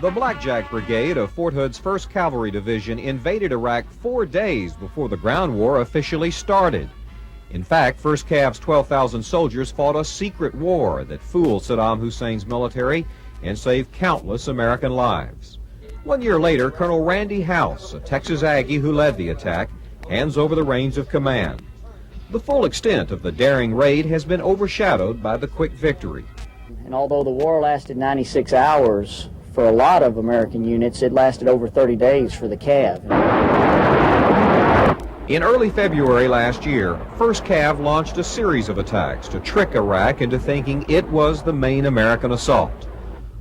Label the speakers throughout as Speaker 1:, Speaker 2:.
Speaker 1: The Blackjack Brigade of Fort Hood's 1st Cavalry Division invaded Iraq 4 days before the ground war officially started. In fact, 1st Cav's 12,000 soldiers fought a secret war that fooled Saddam Hussein's military and saved countless American lives. 1 year later, Colonel Randy House, a Texas Aggie who led the attack, hands over the reins of command. The full extent of the daring raid has been overshadowed by the quick victory.
Speaker 2: And although the war lasted 96 hours, for a lot of American units, it lasted over 30 days for the Cav.
Speaker 1: In early February last year, 1st Cav launched a series of attacks to trick Iraq into thinking it was the main American assault.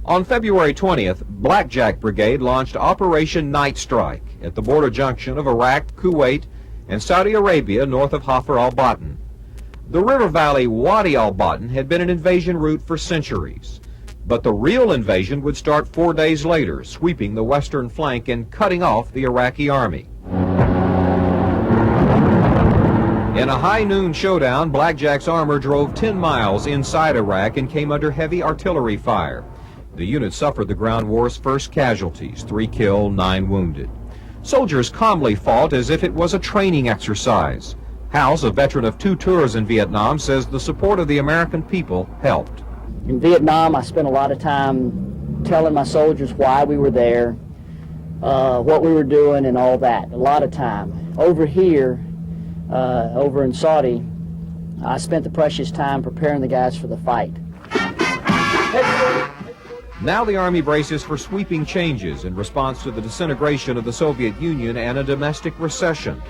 Speaker 1: On February 20th, Blackjack Brigade launched Operation Night Strike at the border junction of Iraq, Kuwait, and Saudi Arabia north of Hafr al-Batin. The river valley Wadi al-Batin had been an invasion route for centuries. But the real invasion would start 4 days later, sweeping the western flank and cutting off the Iraqi army. In a high noon showdown, Blackjack's armor drove 10 miles inside Iraq and came under heavy artillery fire. The unit suffered the ground war's first casualties, 3 killed, 9 wounded. Soldiers calmly fought as if it was a training exercise. House, a veteran of 2 tours in Vietnam, says the support of the American people helped.
Speaker 2: In Vietnam, I spent a lot of time telling my soldiers why we were there, what we were doing, and all that. A lot of time. Over here, over in Saudi, I spent the precious time preparing the guys for the fight.
Speaker 1: Now the Army braces for sweeping changes in response to the disintegration of the Soviet Union and a domestic recession.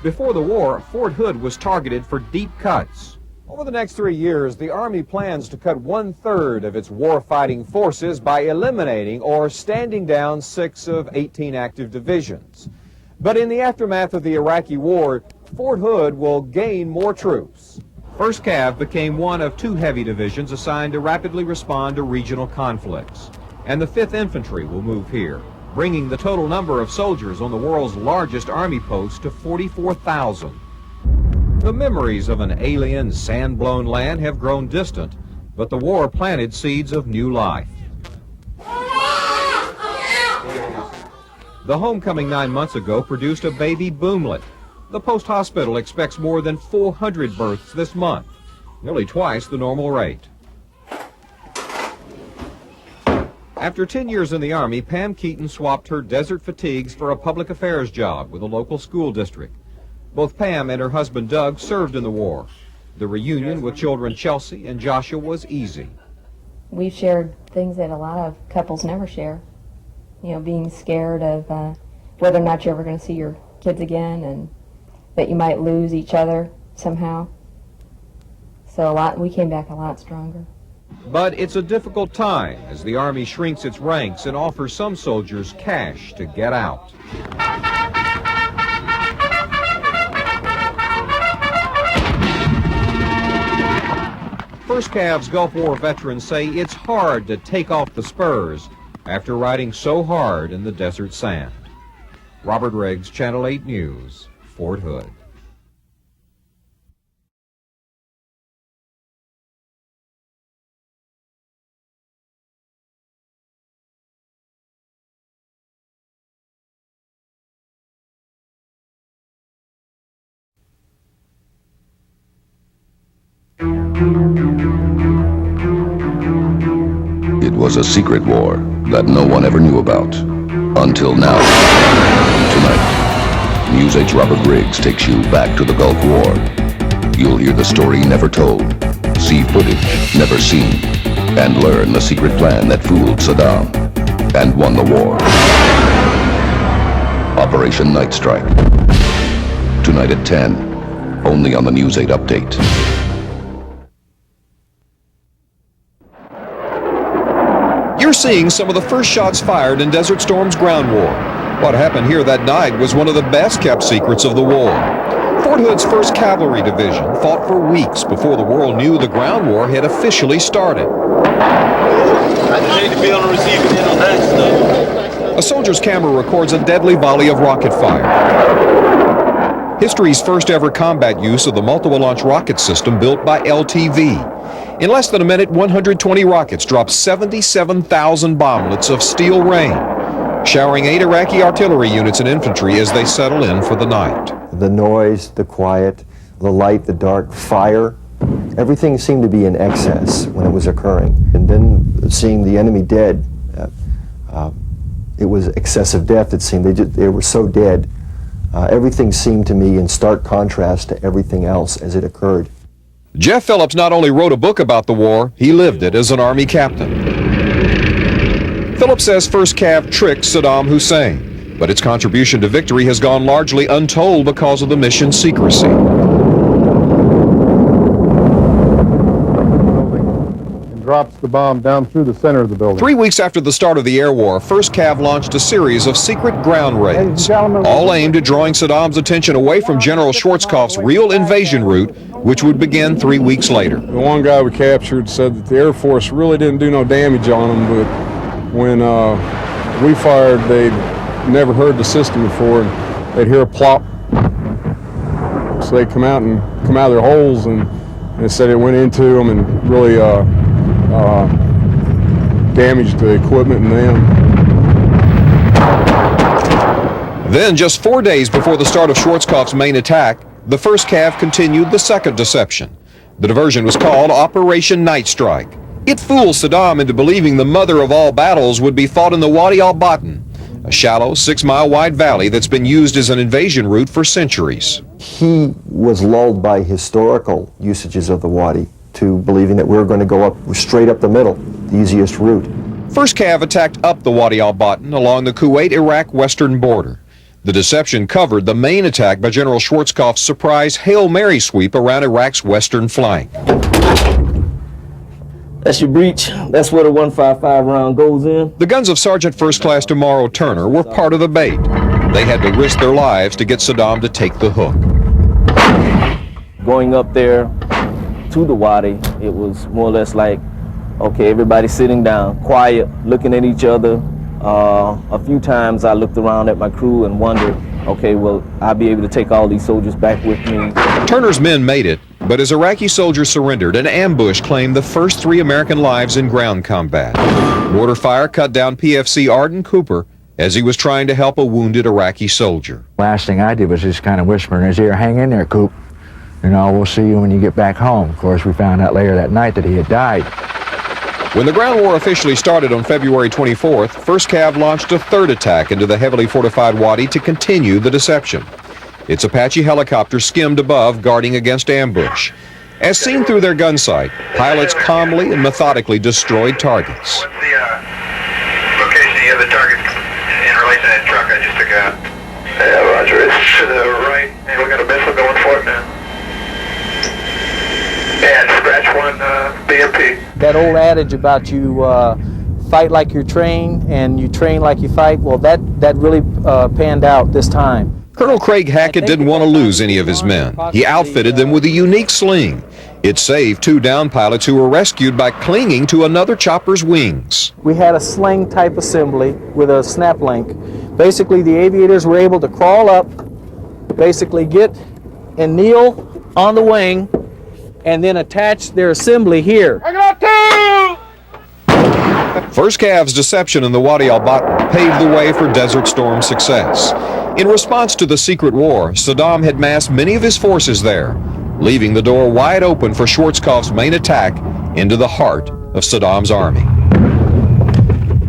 Speaker 1: Before the war, Fort Hood was targeted for deep cuts. Over the next 3 years, the Army plans to cut 1/3 of its war-fighting forces by eliminating or standing down 6 of 18 active divisions. But in the aftermath of the Iraqi war, Fort Hood will gain more troops. 1st Cav became one of 2 heavy divisions assigned to rapidly respond to regional conflicts. And the 5th Infantry will move here, bringing the total number of soldiers on the world's largest army post to 44,000. The memories of an alien, sand-blown land have grown distant, but the war planted seeds of new life. The homecoming 9 months ago produced a baby boomlet. The post hospital expects more than 400 births this month, nearly twice the normal rate. After 10 years in the Army, Pam Keaton swapped her desert fatigues for a public affairs job with a local school district. Both Pam and her husband Doug served in the war. The reunion with children Chelsea and Joshua was easy.
Speaker 3: We've shared things that a lot of couples never share. You know, being scared of whether or not you're ever going to see your kids again, and that you might lose each other somehow. So we came back a lot stronger.
Speaker 1: But it's a difficult time as the Army shrinks its ranks and offers some soldiers cash to get out. 1st Cav's Gulf War veterans say it's hard to take off the spurs after riding so hard in the desert sand. Robert Riggs, Channel 8 News, Fort Hood.
Speaker 4: It was a secret war that no one ever knew about. Until now. Tonight, News 8's Robert Riggs takes you back to the Gulf War. You'll hear the story never told, see footage never seen, and learn the secret plan that fooled Saddam and won the war. Operation Night Strike. Tonight at 10, only on the News 8 Update.
Speaker 1: You're seeing some of the first shots fired in Desert Storm's ground war. What happened here that night was one of the best-kept secrets of the war. Fort Hood's 1st Cavalry Division fought for weeks before the world knew the ground war had officially started.
Speaker 5: I just hate to be on the receiving end on that stuff.
Speaker 1: A soldier's camera records a deadly volley of rocket fire. history's first ever combat use of the multiple launch rocket system built by LTV. In less than a minute, 120 rockets dropped 77,000 bomblets of steel rain, showering 8 Iraqi artillery units and infantry as they settle in for the night.
Speaker 6: The noise, the quiet, the light, the dark, fire, everything seemed to be in excess when it was occurring. And then seeing the enemy dead, it was excessive death, it seemed. They were so dead. Everything seemed to me in stark contrast to everything else as it occurred.
Speaker 1: Jeff Phillips not only wrote a book about the war, he lived it as an Army captain. Phillips says 1st Cav tricked Saddam Hussein, but its contribution to victory has gone largely untold because of the mission's secrecy.
Speaker 7: Drops the bomb down through the center of the building.
Speaker 1: 3 weeks after the start of the air war, 1st Cav launched a series of secret ground raids, all aimed at drawing Saddam's attention away from General Schwarzkopf's real invasion route, which would begin 3 weeks later.
Speaker 7: The one guy we captured said that the Air Force really didn't do no damage on him, but when we fired, they'd never heard the system before, and they'd hear a plop. So they come out of their holes, and they said it went into them and really damaged the equipment and them.
Speaker 1: Then, just 4 days before the start of Schwarzkopf's main attack, the 1st Cav continued the second deception. The diversion was called Operation Night Strike. It fooled Saddam into believing the mother of all battles would be fought in the Wadi al-Batin, a shallow 6-mile-wide valley that's been used as an invasion route for centuries.
Speaker 6: He was lulled by historical usages of the Wadi to believing that we were going to go up straight up the middle, the easiest route.
Speaker 1: 1st Cav attacked up the Wadi al-Batin along the Kuwait-Iraq western border. The deception covered the main attack by General Schwarzkopf's surprise Hail Mary sweep around Iraq's western flank.
Speaker 8: That's your breech. That's where the 155 round goes in.
Speaker 1: The guns of Sergeant First Class Tomorrow Turner were part of the bait. They had to risk their lives to get Saddam to take the hook.
Speaker 8: Going up there to the Wadi, it was more or less like, okay, everybody sitting down, quiet, looking at each other. A few times I looked around at my crew and wondered, okay, will I be able to take all these soldiers back with me?
Speaker 1: Turner's men made it, but as Iraqi soldiers surrendered, an ambush claimed the first 3 American lives in ground combat. Mortar fire cut down PFC Arden Cooper as he was trying to help a wounded Iraqi soldier.
Speaker 9: Last thing I did was just kind of whisper in his ear, "Hang in there, Coop. You know, we'll see you when you get back home." Of course, we found out later that night that he had died.
Speaker 1: When the ground war officially started on February 24th, 1st Cav launched a 3rd attack into the heavily fortified Wadi to continue the deception. Its Apache helicopter skimmed above, guarding against ambush. As seen through their gun sight, pilots calmly and methodically destroyed targets.
Speaker 10: What's the location of the target in relation to that truck I just took out? Yeah, roger. It's to the right, and we got a missile going for it now. And scratch 1 BMP.
Speaker 11: That old adage about you fight like you're trained and you train like you fight, well, that really panned out this time.
Speaker 1: Colonel Craig Hackett didn't want to lose any of his men. He outfitted them with a unique sling. It saved 2 down pilots who were rescued by clinging to another chopper's wings.
Speaker 11: We had a sling type assembly with a snap link. Basically, the aviators were able to crawl up, basically get and kneel on the wing, and then attach their assembly here.
Speaker 1: 1st Cav's deception in the Wadi al-Batin paved the way for Desert Storm's success. In response to the secret war, Saddam had massed many of his forces there, leaving the door wide open for Schwarzkopf's main attack into the heart of Saddam's army.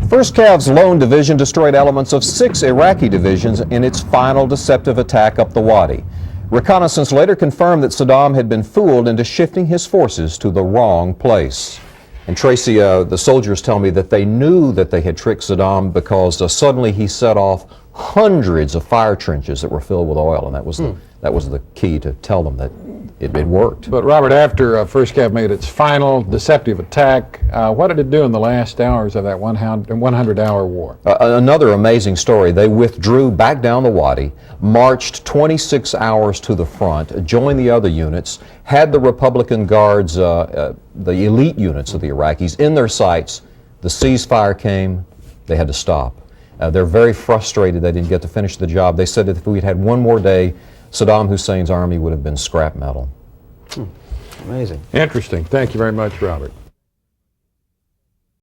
Speaker 1: 1st Cav's lone division destroyed elements of 6 Iraqi divisions in its final deceptive attack up the Wadi. Reconnaissance later confirmed that Saddam had been fooled into shifting his forces to the wrong place. And Tracy, the soldiers tell me that they knew that they had tricked Saddam because suddenly he set off hundreds of fire trenches that were filled with oil, and that was the key to tell them that it worked.
Speaker 12: But Robert, after 1st Cav made its final deceptive attack, what did it do in the last hours of that 100-hour war?
Speaker 1: Another amazing story. They withdrew back down the Wadi, marched 26 hours to the front, joined the other units, had the Republican Guards, the elite units of the Iraqis, in their sights. The ceasefire came. They had to stop. They're very frustrated they didn't get to finish the job. They said that if we'd had one more day, Saddam Hussein's army would have been scrap metal.
Speaker 6: Amazing.
Speaker 12: Interesting. Thank you very much, Robert.